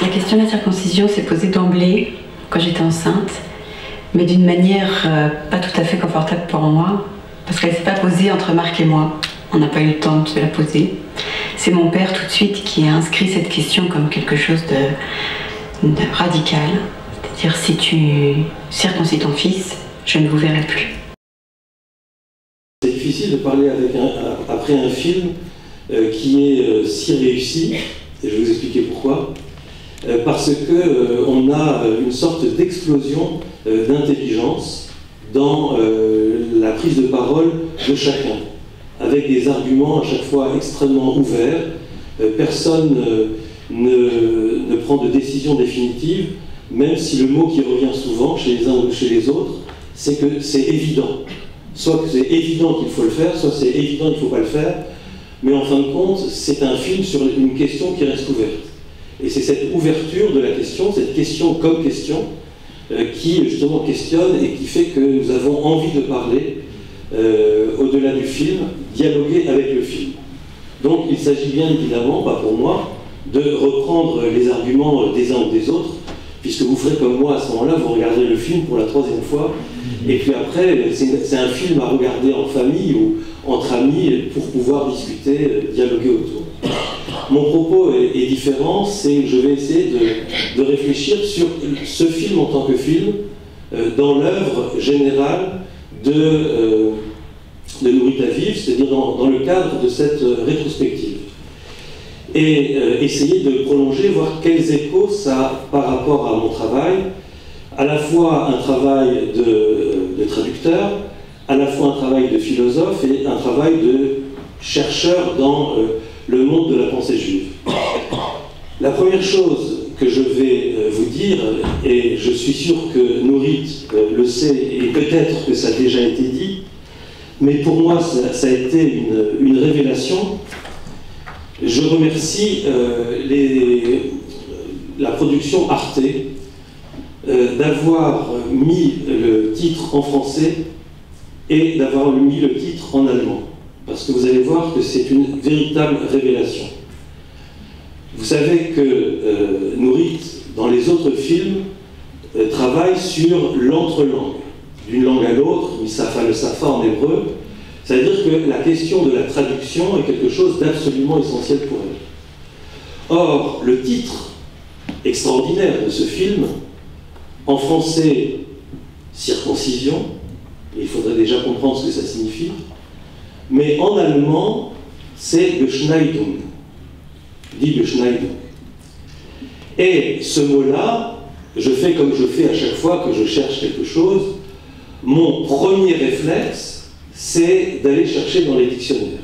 La question de la circoncision s'est posée d'emblée quand j'étais enceinte, mais d'une manière pas tout à fait confortable pour moi, parce qu'elle ne s'est pas posée entre Marc et moi. On n'a pas eu le temps de se la poser. C'est mon père tout de suite qui a inscrit cette question comme quelque chose de radical. C'est-à-dire, si tu circoncis ton fils, je ne vous verrai plus. C'est difficile de parler après un film qui est si réussi, et je vais vous expliquer pourquoi. Parce qu'on a une sorte d'explosion d'intelligence dans la prise de parole de chacun, avec des arguments à chaque fois extrêmement ouverts. Personne ne prend de décision définitive, même si le mot qui revient souvent chez les uns ou chez les autres, c'est que c'est évident. Soit que c'est évident qu'il faut le faire, soit c'est évident qu'il ne faut pas le faire, mais en fin de compte, c'est un film sur une question qui reste ouverte. Et c'est cette ouverture de la question, cette question comme question, qui justement questionne et qui fait que nous avons envie de parler au-delà du film, dialoguer avec le film. Donc il s'agit bien évidemment, pas pour moi, de reprendre les arguments des uns ou des autres, puisque vous ferez comme moi à ce moment-là, vous regarderez le film pour la 3e fois, et puis après, c'est un film à regarder en famille ou entre amis pour pouvoir discuter, dialoguer autour. Mon propos est différent, c'est que je vais essayer de réfléchir sur ce film en tant que film, dans l'œuvre générale de Nourit Aviv, c'est-à-dire dans le cadre de cette rétrospective. Et essayer de prolonger, voir quels échos ça a par rapport à mon travail, à la fois un travail de traducteur, à la fois un travail de philosophe et un travail de chercheur dans le monde de la pensée juive. La première chose que je vais vous dire, et je suis sûr que Nourit le sait, et peut-être que ça a déjà été dit, mais pour moi ça a été une révélation. Je remercie la production Arte d'avoir mis le titre en français et d'avoir mis le titre en allemand. Parce que vous allez voir que c'est une véritable révélation. Vous savez que Nourit, dans les autres films, travaille sur l'entrelangue, d'une langue à l'autre, Misafa le Safa en hébreu. C'est-à-dire que la question de la traduction est quelque chose d'absolument essentiel pour elle. Or, le titre extraordinaire de ce film, en français, circoncision, et il faudrait déjà comprendre ce que ça signifie, mais en allemand, c'est Beschneidung, dit Beschneidung. Et ce mot-là, je fais comme je fais à chaque fois que je cherche quelque chose, mon premier réflexe, c'est d'aller chercher dans les dictionnaires.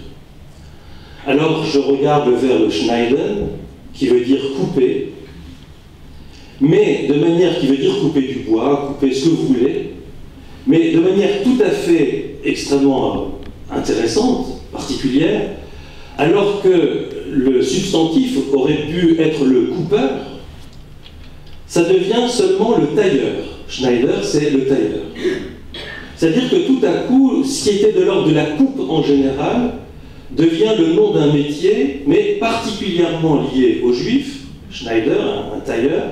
Alors je regarde vers le Schneiden, qui veut dire couper, mais de manière qui veut dire couper du bois, couper ce que vous voulez, mais de manière tout à fait extrêmement intéressante, particulière, alors que le substantif aurait pu être le coupeur, ça devient seulement le tailleur. Schneider, c'est le tailleur. C'est-à-dire que tout à coup, ce qui était de l'ordre de la coupe en général devient le nom d'un métier, mais particulièrement lié aux Juifs, Schneider, un tailleur.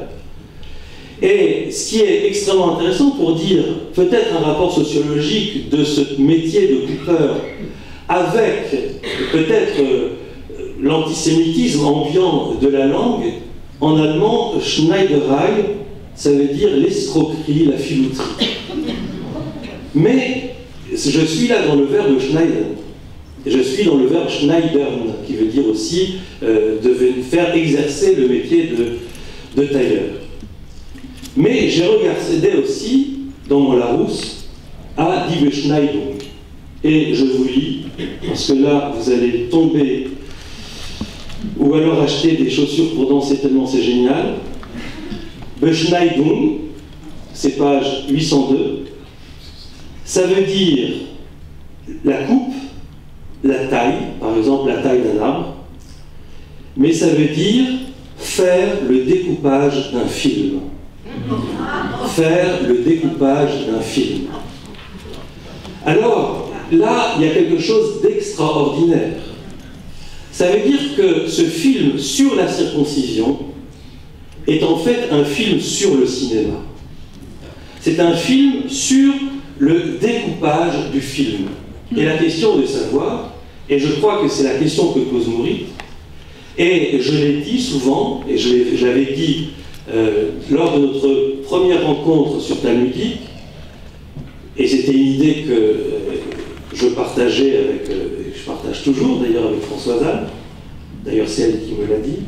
Et ce qui est extrêmement intéressant pour dire peut-être un rapport sociologique de ce métier de coupeur avec peut-être l'antisémitisme ambiant de la langue, en allemand, Schneiderei, ça veut dire l'escroquerie, la filouterie. Mais je suis là dans le verbe Schneiden. Je suis dans le verbe Schneidern, qui veut dire aussi de faire exercer le métier de tailleur. Mais j'ai regardé aussi, dans mon Larousse, à Die Beschneidung. Et je vous lis, parce que là, vous allez tomber, ou alors acheter des chaussures pour danser tellement c'est génial. Beschneidung, c'est page 802. Ça veut dire la coupe, la taille, par exemple la taille d'un arbre, mais ça veut dire faire le découpage d'un film. Faire le découpage d'un film. Alors, là, il y a quelque chose d'extraordinaire. Ça veut dire que ce film sur la circoncision est en fait un film sur le cinéma. C'est un film sur le découpage du film. Et la question de savoir, et je crois que c'est la question que pose Mourit, et je l'ai dit souvent, et je l'avais dit lors de notre première rencontre sur Talmudique, et c'était une idée que je partageais avec, je partage toujours d'ailleurs avec Françoise Anne, d'ailleurs c'est elle qui me l'a dit,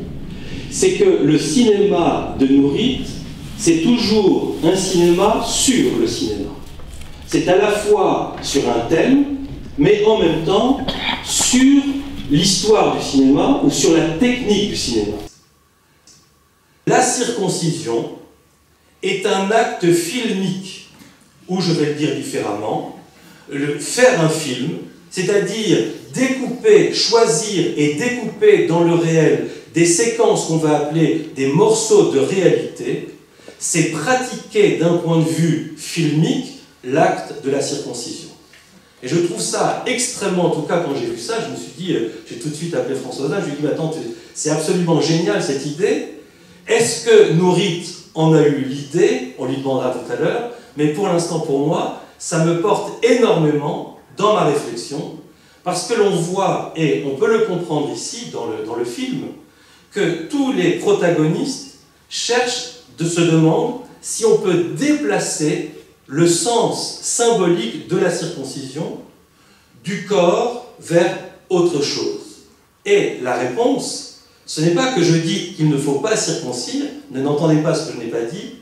c'est que le cinéma de Mourit, c'est toujours un cinéma sur le cinéma. C'est à la fois sur un thème, mais en même temps sur l'histoire du cinéma ou sur la technique du cinéma. La circoncision est un acte filmique, ou je vais le dire différemment, faire un film, c'est-à-dire découper, choisir et découper dans le réel des séquences qu'on va appeler des morceaux de réalité, c'est pratiquer d'un point de vue filmique l'acte de la circoncision. Et je trouve ça extrêmement, en tout cas quand j'ai vu ça, je me suis dit, j'ai tout de suite appelé Françoise Anne, je lui ai dit, mais attends, c'est absolument génial cette idée. Est-ce que Mourit en a eu l'idée? On lui demandera tout à l'heure, mais pour l'instant, pour moi, ça me porte énormément dans ma réflexion, parce que l'on voit, et on peut le comprendre ici, dans le film, que tous les protagonistes se demandent si on peut déplacer le sens symbolique de la circoncision du corps vers autre chose. Et la réponse, ce n'est pas que je dis qu'il ne faut pas circoncire, n'entendez pas ce que je n'ai pas dit,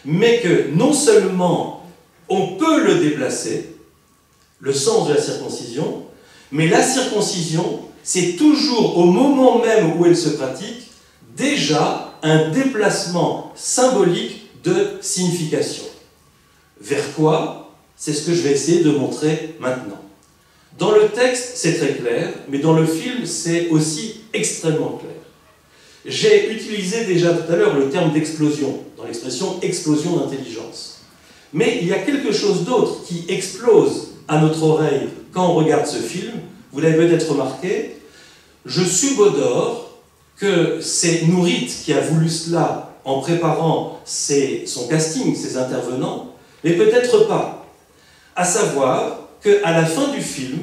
mais que non seulement on peut le déplacer, le sens de la circoncision, mais la circoncision, c'est toujours au moment même où elle se pratique, déjà un déplacement symbolique de signification. Vers quoi? C'est ce que je vais essayer de montrer maintenant. Dans le texte, c'est très clair, mais dans le film, c'est aussi extrêmement clair. J'ai utilisé déjà tout à l'heure le terme d'explosion, dans l'expression « explosion d'intelligence ». Mais il y a quelque chose d'autre qui explose à notre oreille quand on regarde ce film. Vous l'avez peut-être remarqué, je subodore que c'est Mourit qui a voulu cela en préparant son casting, ses intervenants, mais peut-être pas. À savoir qu'à la fin du film,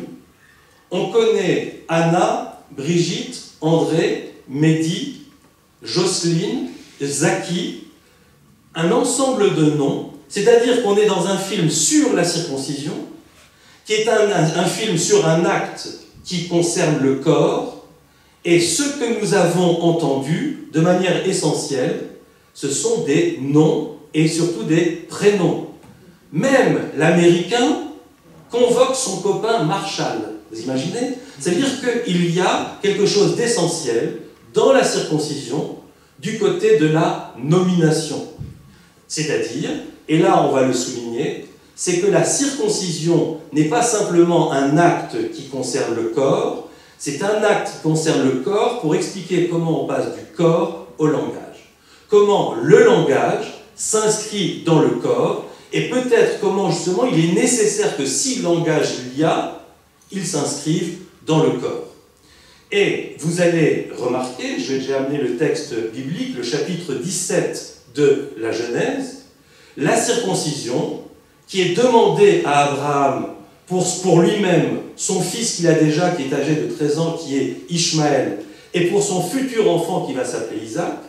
on connaît Anna, Brigitte, André, Mehdi, Jocelyne, Zaki, un ensemble de noms, c'est-à-dire qu'on est dans un film sur la circoncision, qui est un film sur un acte qui concerne le corps, et ce que nous avons entendu de manière essentielle, ce sont des noms et surtout des prénoms. Même l'Américain convoque son copain Marshall. Vous imaginez? C'est-à-dire qu'il y a quelque chose d'essentiel dans la circoncision du côté de la nomination. C'est-à-dire, et là on va le souligner, c'est que la circoncision n'est pas simplement un acte qui concerne le corps, c'est un acte qui concerne le corps pour expliquer comment on passe du corps au langage. Comment le langage s'inscrit dans le corps, et peut-être comment justement il est nécessaire que si langage il y a, il s'inscrive dans le corps. Et vous allez remarquer, j'ai amené le texte biblique, le chapitre 17 de la Genèse, la circoncision qui est demandée à Abraham pour lui-même, son fils qu'il a déjà, qui est âgé de 13 ans, qui est Ishmaël, et pour son futur enfant qui va s'appeler Isaac,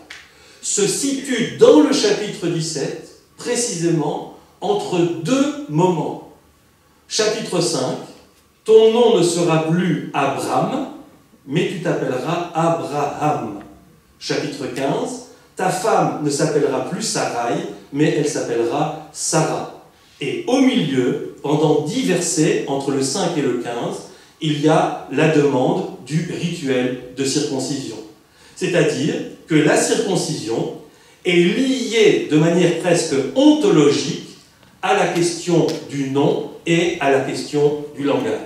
se situe dans le chapitre 17, précisément entre deux moments. Chapitre 5, ton nom ne sera plus Abram, mais tu t'appelleras Abraham. Chapitre 15, ta femme ne s'appellera plus Sarai, mais elle s'appellera Sarah. Et au milieu, pendant 10 versets, entre le 5 et le 15, il y a la demande du rituel de circoncision. C'est-à-dire que la circoncision est liée de manière presque ontologique à la question du nom et à la question du langage.